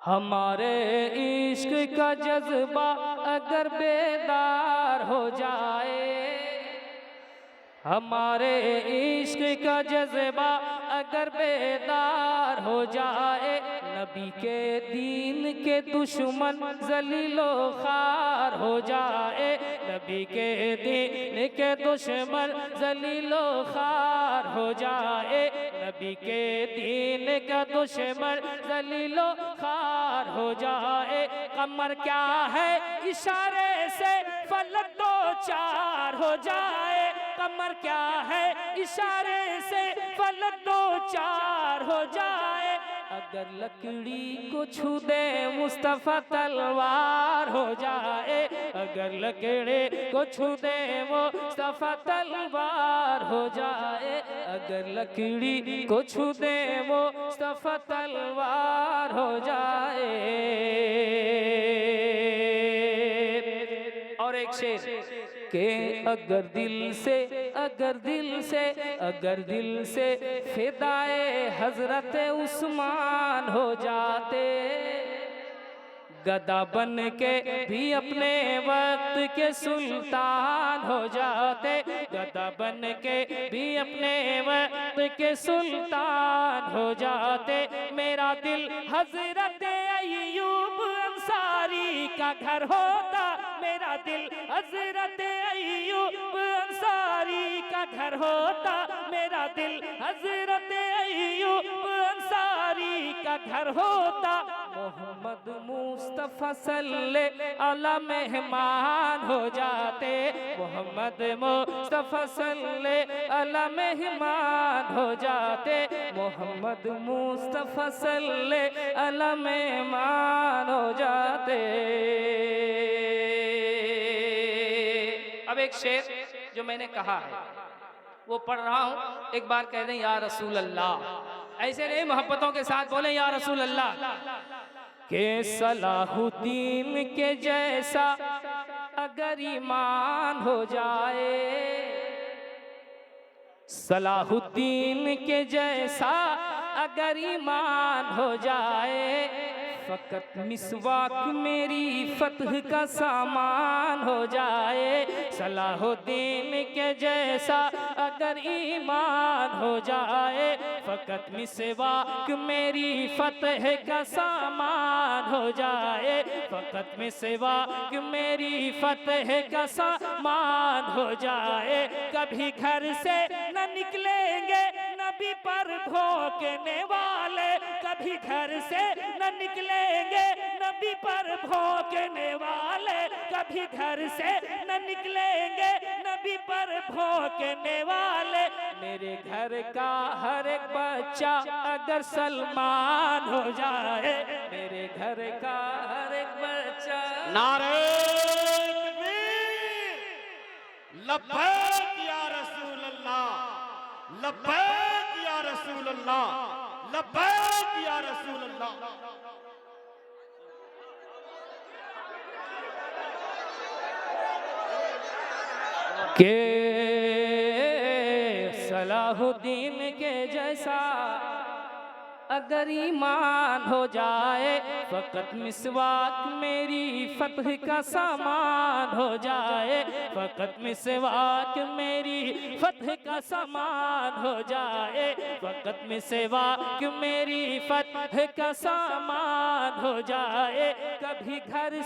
हमारे इश्क का जज्बा अगर बेदार हो जाए, हमारे इश्क का जज्बा अगर बेदार हो जाए, नबी के दीन के दुश्मन जलीलो खार हो जाए, नबी के दीन के दुश्मन जलीलो खार हो जाए, नबी के दीन का दुश्मन जलीलो खार हो जाए। कमर क्या है इशारे से फलक दो चार हो जाए, कमर क्या है इशारे से फलक दो चार हो जाए, अगर लकड़ी को छू दे मुस्तफा तलवार हो जाए, अगर लकड़ी को छू दे मुस्तफा तलवार हो जाए, अगर लकड़ी को छू दे मुस्तफा तलवार हो जाए। और एक शेर के अगर दिल से अगर दिल से अगर दिल से फिदाए हजरत उस्मान हो जाते, गदा बन के भी अपने वक्त के सुल्तान हो जाते, गदा बन के भी अपने वक्त के सुल्तान हो जाते। मेरा दिल हजरत अय्यूब अंसारी का घर होता, मेरा दिल हजरत अय्यूब अंसारी का घर होता, मेरा दिल हजरत अय्यूब अंसारी का घर होता। मोहम्मद मुस्तफा सल्लल्लाहु अलैहि मेहमान हो जाते, मोहम्मद मुस्तफा सल्लल्लाहु अलैहि मेहमान हो जाते, मोहम्मद मुस्तफा सल्लल्लाहु अलैहि मेहमान हो जाते। अब एक शेर जो मैंने कहा है वो पढ़ रहा हूं, एक बार कह दें या रसूल अल्लाह, ऐसे नहीं मोहब्बतों के साथ बोले या रसूल अल्लाह। के सलाहुद्दीन के जैसा अगर ईमान हो जाए, सलाहुद्दीन के जैसा अगर ईमान हो जाए, फकत मिसवाक मेरी फतह का सामान हो जाए, सलाहुद्दीन के जैसा अगर ईमान हो जाए, फकत मिसवाक मेरी फतह का सामान हो जाए, फकत मिसवाक मेरी फतह का सामान हो जाए। कभी घर से न निकलेंगे नबी पर भौंकने वाले, कभी घर से न निकलेंगे नबी पर भौंकने वाले, कभी घर से न निकलेंगे नबी पर भौंकने वाले। मेरे घर का हर एक बच्चा अगर सलमान हो जाए, मेरे घर का हर एक बच्चा। नारे तकबीर, लब्बैक या रसूल अल्लाह, लब्बैक या रसूल अल्लाह, लब्बैक या रसूल अल्लाह। के सलाहुद्दीन के जैसा अगर ईमान हो जाए, फकत मिसवाक मेरी फतह का सामान हो जाए, फकत मिसवाक मेरी फतह का सामान हो जाए, फकत मिसवाक मेरी फतह का सामान हो जाए। कभी घर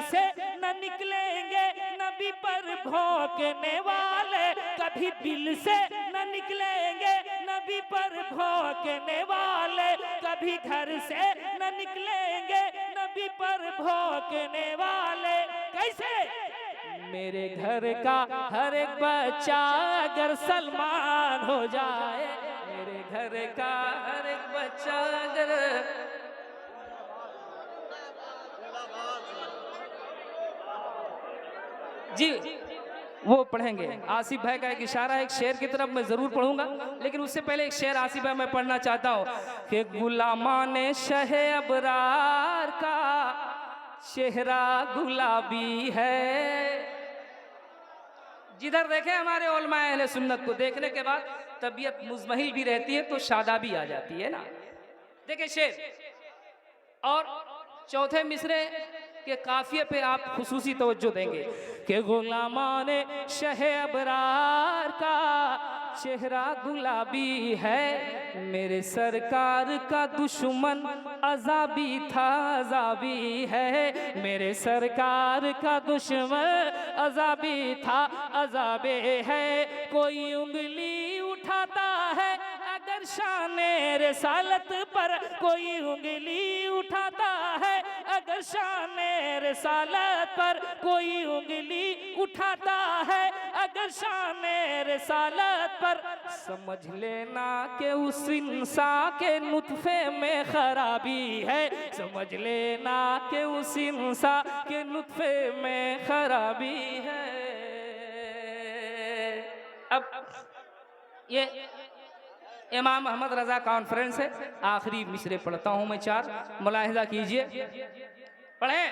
से न निकलेंगे नबी पर भौंकने वाले, कभी दिल से न निकलेंगे नबी पर भौंकने वाले, कभी घर से न निकलेंगे नबी पर भौंकने वाले। कैसे? मेरे घर का हर एक बच्चा अगर सलमान हो जाए, मेरे घर का हर एक बच्चा अगर। जी वो पढ़ेंगे। आसिफ भाई का एक इशारा एक शेर की तरफ मैं जरूर पढ़ूंगा, लेकिन उससे पहले एक शेर आसिफ भाई मैं पढ़ना चाहता हूँ कि गुलामाने शहे अबरार का चेहरा गुलाबी है। जिधर देखे हमारे उलमाए अहले सुन्नत को देखने के बाद तबीयत मुजमहिल भी रहती है तो शादाबी आ जाती है ना। देखिए शेर, और चौथे मिसरे के काफिये पे आप खुसूसी तवज्जो देंगे कि गुलामाने शहे अबरार का चेहरा गुलाबी है, मेरे सरकार का दुश्मन अजाबी था अजाबी है, मेरे सरकार का दुश्मन अजाबी था अजाबे है। कोई उंगली उठाता है अगर शाने रिसालत पर, कोई उंगली उठाता है अगर शाने रिसालत पर, कोई उंगली उठाता है अगर शाने रिसालत पर, समझ लेना कि उस इंसान के नुत्फे में खराबी है, समझ लेना कि उस इंसान के नुत्फे में खराबी है। अब ये इमाम अहमद रजा कॉन्फ्रेंस है, आखिरी मिसरे पढ़ता हूं मैं 4, मुलाहिजा कीजिए, पढ़े।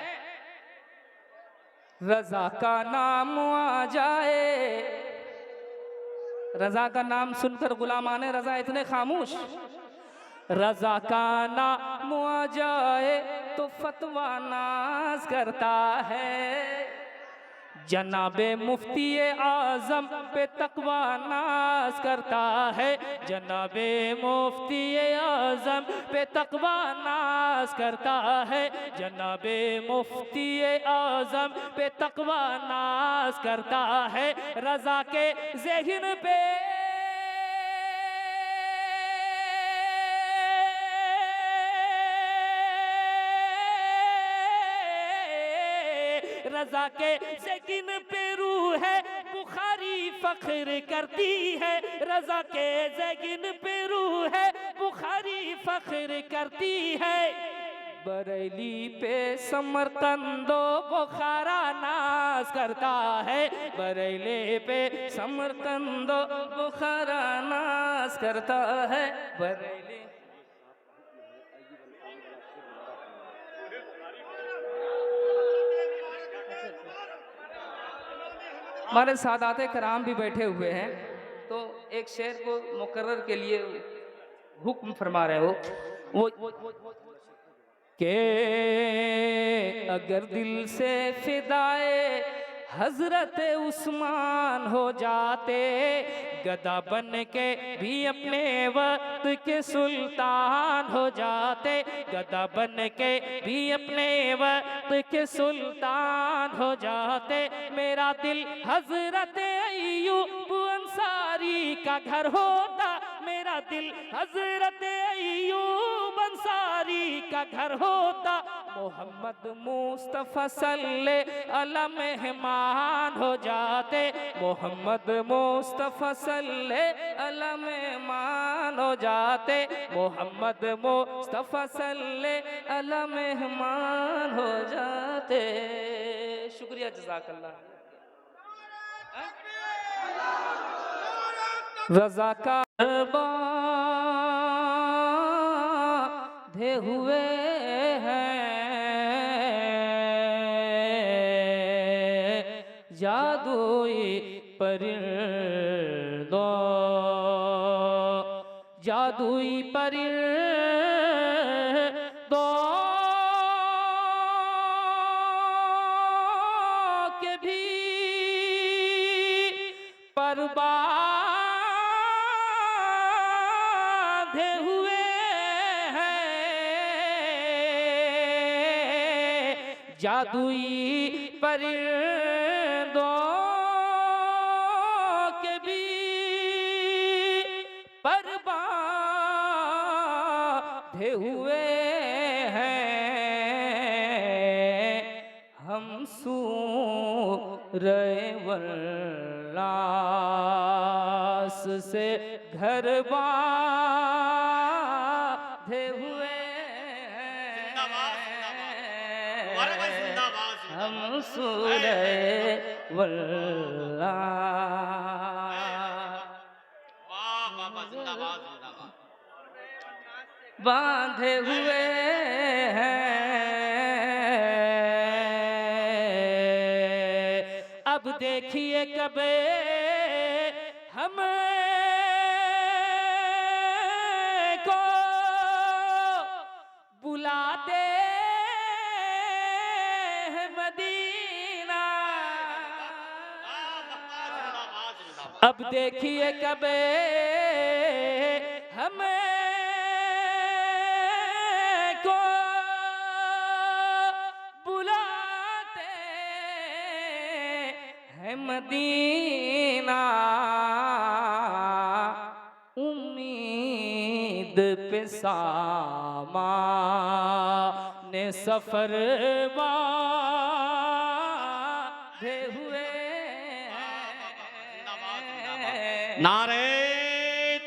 रजा का नाम आ जाए, रजा का नाम सुनकर गुलामाने रजा इतने खामोश, रजा का नाम आ जाए तो फतवा नाज करता है, जनाबे मुफ्ती आजम पे तकवा नाज करता है, जनाबे मुफ्ती आजम पे तकवा नाज करता है, जनाबे मुफ्ती आजम पे तकवा नाज करता है। रजा के ज़हन पे रजा के ज़हन पे रूह है बुखारी फख्र करती है, रजा के ज़हन पे रूह है बुखारी फख्र करती है, बरेली पे समरकंदो बुखारा नाज करता है, बरेली पे समरकंदो बुखारा नाज करता है, बरेली। हमारे सादाते कराम भी बैठे हुए हैं, तो एक शेर को मुकर्रर के लिए हुक्म फरमा रहे हो, वो के अगर दिल से फिदाए हजरत उस्मान हो जाते, गदा बन के भी अपने वक्त के सुल्तान हो जाते, गदा बन के भी अपने वक्त के सुल्तान हो जाते, मेरा दिल हजरत अय्यूब अंसारी का घर होता, मेरा दिल हजरत अय्यूब अंसारी का घर होता, मोहम्मद मुस्तफ़ा सल्ले अला मेहमान हो जाते, मोहम्मद मुस्तफ़ा सल्ले अला मेहमान हो जाते, मोहम्मद मुस्तफ़ा सल्ले अला मेहमान हो जाते। शुक्रिया, जज़ाकल्लाह। रज़ा का बांधे हुए जादुई परिंदों, जादुई परिंदों के भी पर बांधे हुए हैं, जादुई परिंदों के भी पर बांधे हुए हैं, हम सूरे वल्लास से घर बांधे हुए हैं, हम सूरे बांधे हुए हैं। अब देखिए कब हम को बुलाते अब देखिए कब हमें को बुलाते हैं मदीना, उम्मीद पे सामाने सफर बांधे हुए नारे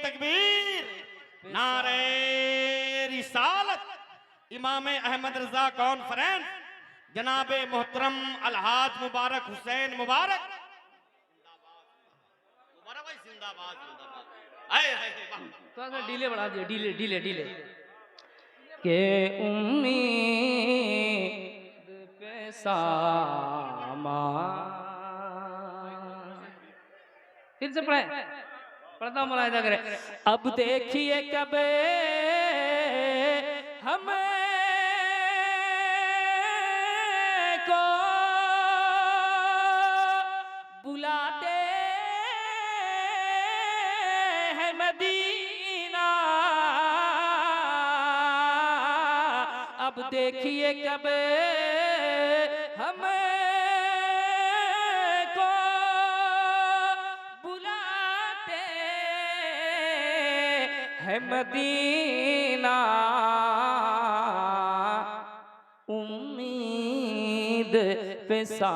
तकबीर, नारे रिसालत। इमाम अहमद रजा कॉन्फ्रेंस जनाब मोहतरम अलहाज मुबारक हुसैन मुबारक भाई जिंदाबाद जिंदाबाद। थोड़ा सा डीले बढ़ा दिया, डीले डीले डीले के उम्मीद पे सामान। फिर से पढ़े, पढ़ता हूँ मुलाहिजा करें। अब देखिए कब हमें को बुलाते हैं मदीना, अब देखिए कब हमें को बुलाते हैं मदीना, उम्मीद पे सामाने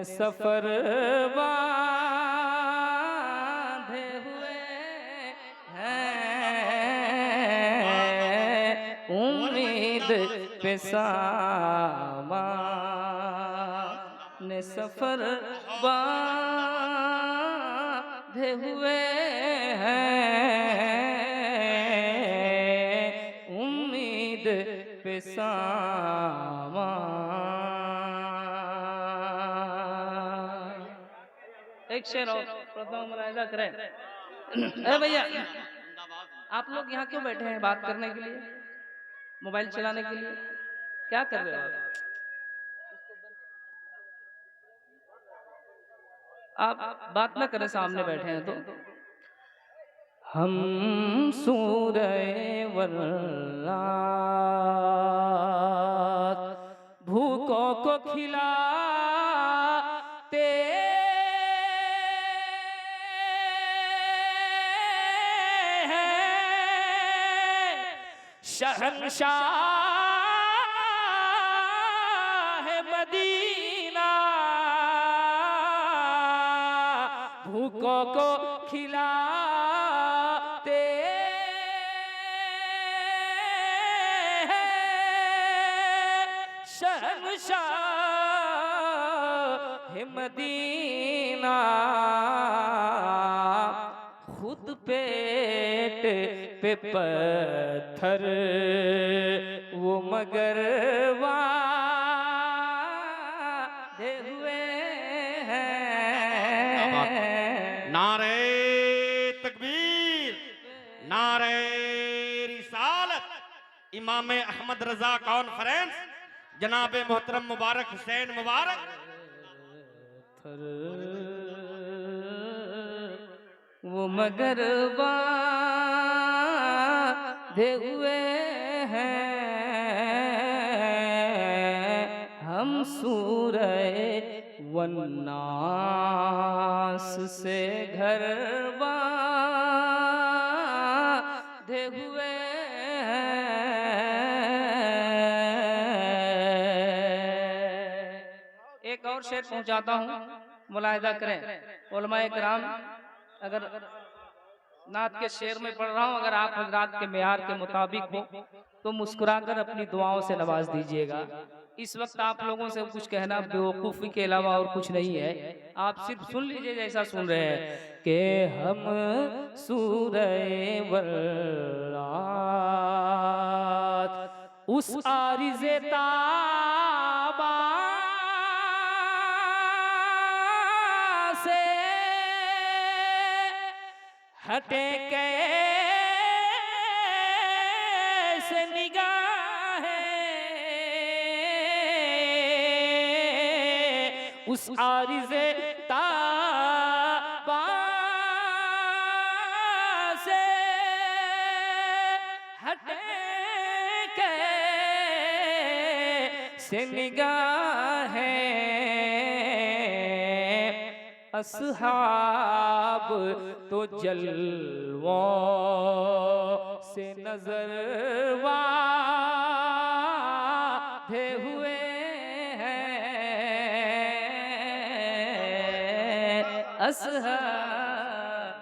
सफर बांधे हुए हैं, उम्मीद पे सामाने सफर बांधे हुए हैं, उम्मीद पे सामान। एक शेर और प्रथम मुलाहिजा करें। अरे भैया, आप लोग यहाँ क्यों बैठे हैं? बात करने के लिए, मोबाइल चलाने के लिए? क्या कर रहे हो आप बात ना करें, सामने बैठे हैं तो। हम सूरे वल्लात भूखों को खिलाते हैं, शहंशाह मदीना भूखों को खिलाते हैं, शहंशाह मदीना खुद पेट पे पत्थर वो मगर वादे हुए हैं। नारे तकबीर, नारे रिसालत। इमाम अहमद रजा कॉन्फ्रेंस जनाब मोहतरम मुबारक हुसैन मुबारक वो मगर बांधे हुए हैं, हम सूरे वन्नास से घर बांधे हुए हैं। एक और शेर पहुंचाता हूं, मुलाहिजा करें। उलमाए किराम, अगर नात के शेर में पढ़ रहा हूं, अगर आप हजरात के मेयार के मुताबिक हो तो मुस्कुराकर अपनी दुआओं से नवाज दीजिएगा। इस वक्त आप लोगों से कुछ कहना बेवकूफ़ी के अलावा और कुछ नहीं है, आप सिर्फ सुन लीजिए जैसा सुन रहे हैं कि हम सूरे वल्लात उस आरिज़े ताबा से हटे कैसे निगाहें, उस आरिज़े से निगाहें असहाब तो जलवों से नजर वाधे हुए हैं असहाब।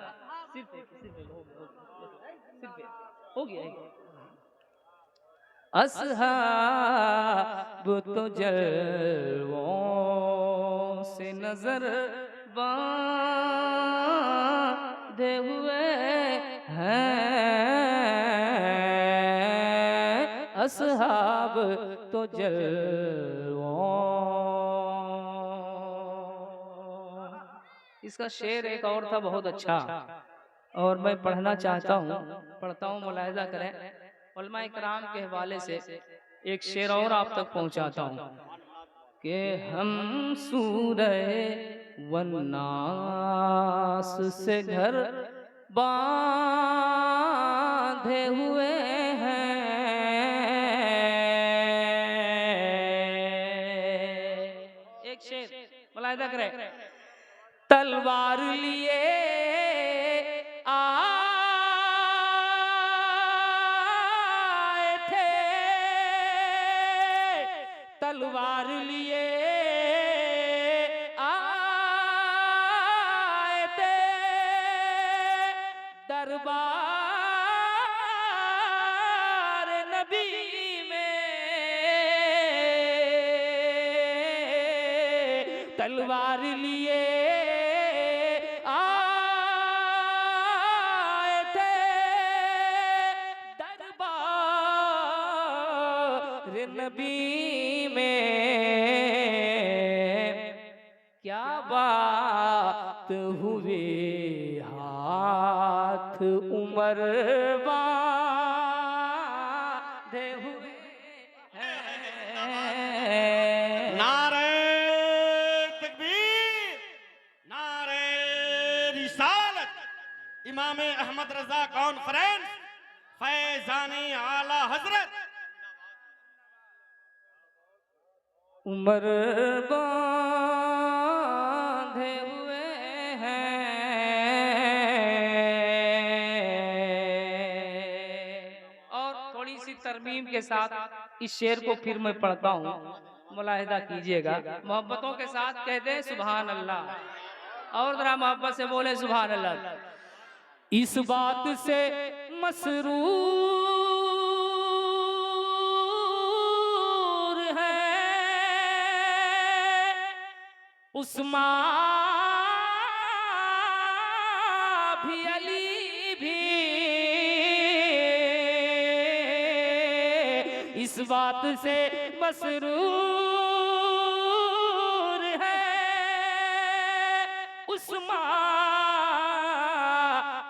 हो गया असहाब तो जलवों से नजर बांधे हुए हैं असहाब तो जलवों। इसका शेर एक और था बहुत अच्छा, और मैं पढ़ना चाहता हूँ, पढ़ता हूँ, मुलाहिजा करें। उलमा इकराम के हवाले से एक शेर और आप तक पहुँचाता हूँ कि हम सूरह वन्नास से घर बांधे हुए हैं एक शेर मुलाहिजा करें। तलवार लिए आए थे, तलवार लिए आए थे दरबार नबी में, तलवार लिए आए थे दरबार नबी में। क्या बात हुई हाथ उमर बांधे हुए हैं। नारे तकबीर, नारे रिसालत, इमाम अहमद रजा कॉन्फ्रेंस, फैजानी आला हजरत। उमर बांधे हुए हैं। और थोड़ी सी तरमीम के साथ इस शेर को फिर मैं पढ़ता हूँ, मुलाहिदा कीजिएगा। मोहब्बतों के साथ कहते हैं सुभान अल्लाह, और जरा मोहब्बत से बोले सुभान अल्लाह। इस बात से मसरूर है उस्मान भी अली भी, इस बात से मसरूर है उस्मान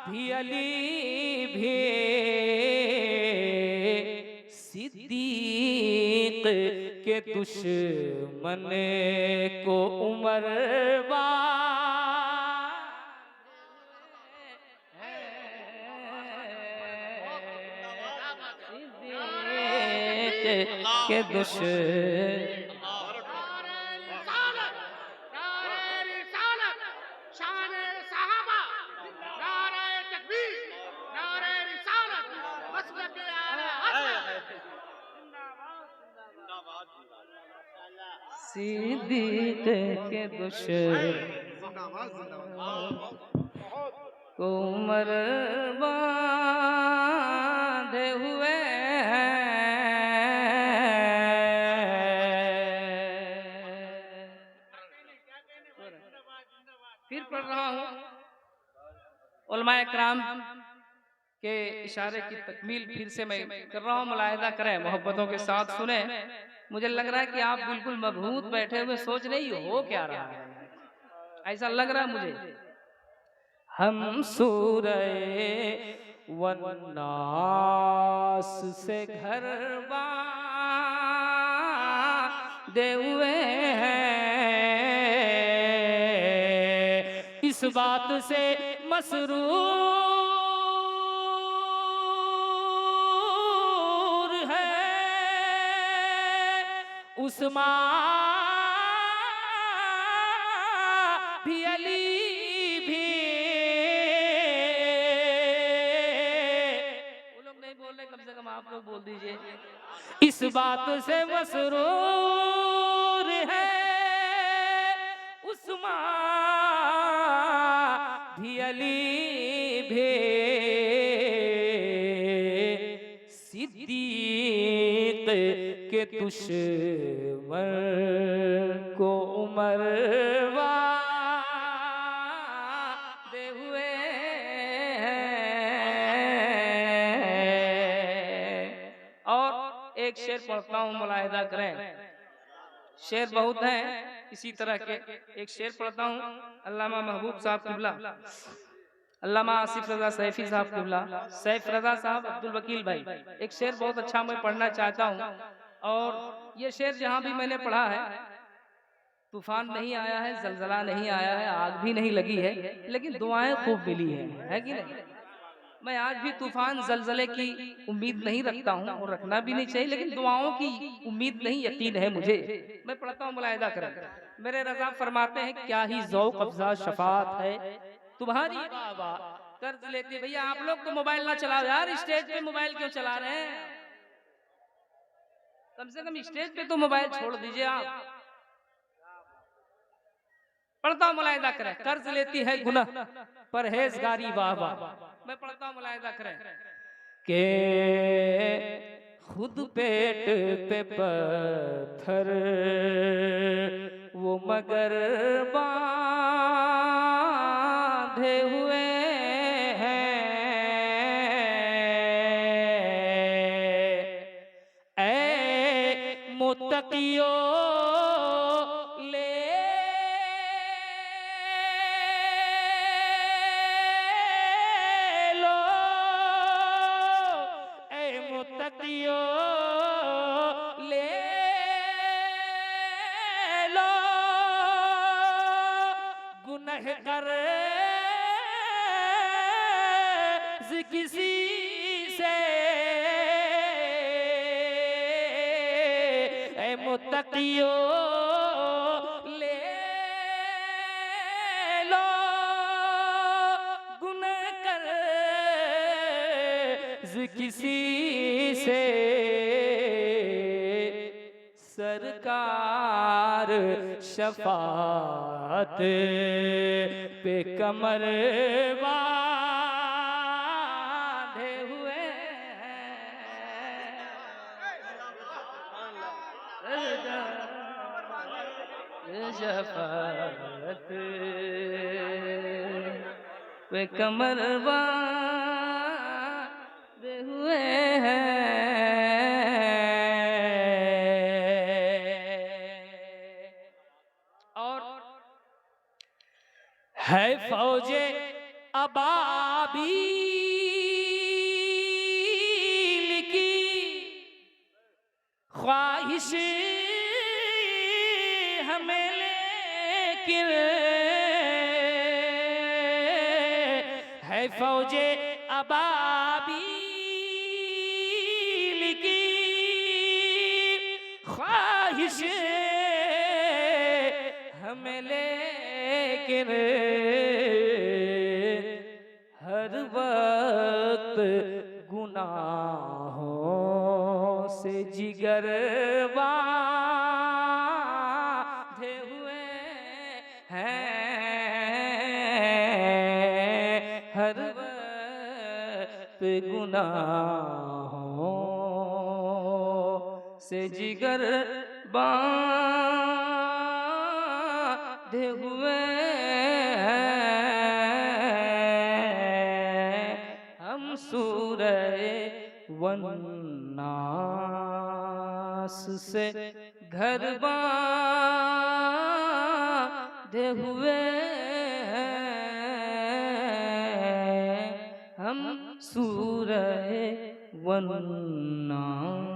भी अली भी, सिद्दीक के दुश्मन को उमर के दुश्मन सिद्दीक के दुश्मन को उमर बांधे हुए हैं। फिर पढ़ रहा हूँ, उलमाए किराम के इशारे की तकमील फिर से मैं कर रहा हूँ, मुलाहिदा करें, मोहब्बतों के साथ सुने। मुझे लग रहा है कि आप बिल्कुल मबहूत बैठे हुए सोच रही हो क्या रहा है, ऐसा लग रहा है मुझे। हम सूरह वन्नास से घर बांधे हुए हैं, इस बात से मसरूर है उस्मान भी अली भी। वो लोग नहीं बोल रहे, कम से कम आप लोग बोल दीजिए। इस बात से मसरूर है उस्मान भी अली भी। सिद्दीक के दुश्मन को उमर वादे हुए हैं। और एक शेर पढ़ता हूँ, मुलाहिदा करें। शेर बहुत हैं इसी तरह के। एक शेर पढ़ता हूँ, अल्लामा महबूब साहब किबला, अल्लामा आसिफ रजा सैफी साहब किबला, सैफ रजा साहब, अब्दुल वकील भाई। एक शेर बहुत अच्छा मैं पढ़ना चाहता हूँ। और ये शेर जहाँ भी मैंने पढ़ा है, तूफान नहीं आया है, जलजला नहीं आया है, आग भी नहीं लगी है, लेकिन दुआएं खूब मिली है कि नहीं? मैं आज भी तूफान जलजले की उम्मीद नहीं रखता हूँ और रखना भी नहीं चाहिए, लेकिन दुआओं की उम्मीद नहीं, यकीन है मुझे। मैं पढ़ता हूँ, मुलाहिदा करें। मेरे रज़ा फरमाते हैं, क्या ही ज़ौक़ अफ़ज़ा शफ़ात है तुम्हारी बाबा कर्ज लेते। भैया आप लोग तो मोबाइल ना चलाओ यार, स्टेज पे मोबाइल क्यों चला रहे हैं? कम से कम स्टेज पे तो मोबाइल छोड़ दीजिए आप। पढ़ता हूँ, मुलाहिदा करें। कर्ज लेती है गुनाह परहेजगारी वाह। मैं पढ़ता हूँ, मुलाहिदा करें। के खुद पेट पे पत्थर वो मगर बांधे हुए हैं। ऐ मुत्तकियो ले लो, ऐ मुत्तकियो ले लो, गुनहगार किसी से, ऐ मुत्तकियो ले लो, गुनहगार किसी से। सरकार शफात पे कमर बांधे हुए हैं। शफात पे कमर बांधे हुए हैं। है फौजे अबाबील की ख्वाहिश हमें, लेकिन है फौजे अबाबील की ख्वाहिश हमें, लेकिन हर वक्त गुनाहों से जिगर बांधे हुए हैं। हर वक्त गुनाहों से जिगर बांधे हुए हैं। हम सूरह वन्नास से घर बांधे हुए हैं। हम सूरह वन्नास।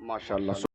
माशाअल्लाह।